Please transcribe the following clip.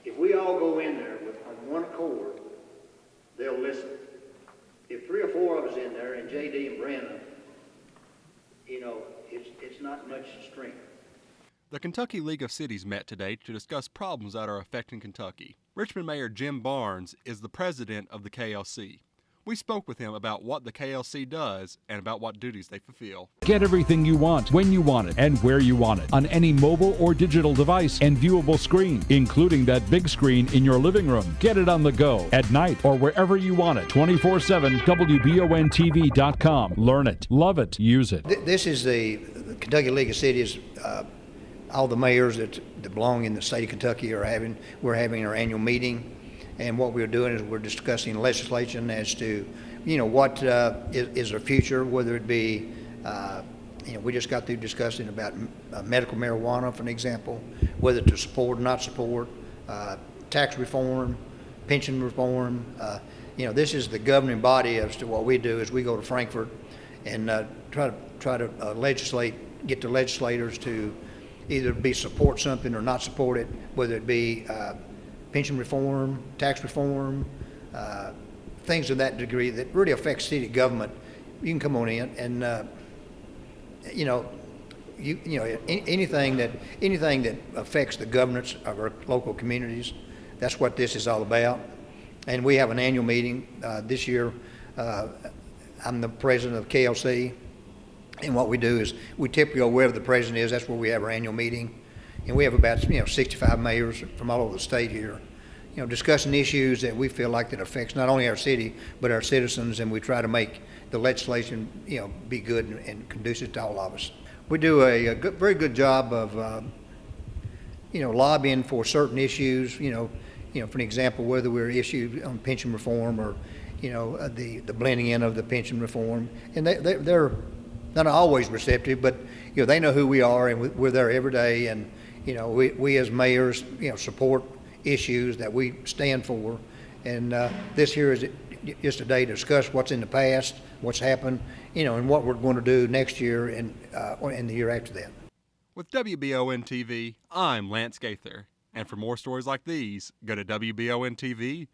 If we all go in there on one accord, they'll listen. If 3 or 4 of us in there, and J.D. and Brandon, it's not much strength. The Kentucky League of Cities met today to discuss problems that are affecting Kentucky. Richmond Mayor Jim Barnes is the president of the KLC. We spoke with him about what the KLC does and about what duties they fulfill. Get everything you want, when you want it, and where you want it, on any mobile or digital device and viewable screen, including that big screen in your living room. Get it on the go, at night, or wherever you want it. 24/7, WBONTV.com. Learn it, love it, use it. This is the Kentucky League of Cities. All the mayors that belong in the state of Kentucky we're having our annual meeting. And what we're doing is we're discussing legislation as to, what is our future, whether it be, we just got through discussing about medical marijuana, for an example, whether to support or not support, tax reform, pension reform. This is the governing body as to what we do is we go to Frankfurt and try to legislate, get the legislators to either support something or not support it, whether it be pension reform, tax reform, things of that degree that really affect city government. You can come on in and anything that affects the governance of our local communities. That's what this is all about. And we have an annual meeting this year. I'm the president of KLC, and what we do is we typically go wherever the president is. That's where we have our annual meeting. And we have about 65 mayors from all over the state here, discussing issues that we feel like that affects not only our city but our citizens, and we try to make the legislation be good and conducive to all of us. We do a very good job of lobbying for certain issues. For an example, whether we're issued on pension reform or the blending in of the pension reform, and they're not always receptive, but they know who we are, and we're there every day. And we as mayors, support issues that we stand for. And this here is just a day to discuss what's in the past, what's happened, and what we're going to do next year and the year after that. With WBON TV, I'm Lance Gaither. And for more stories like these, go to WBONTV.com.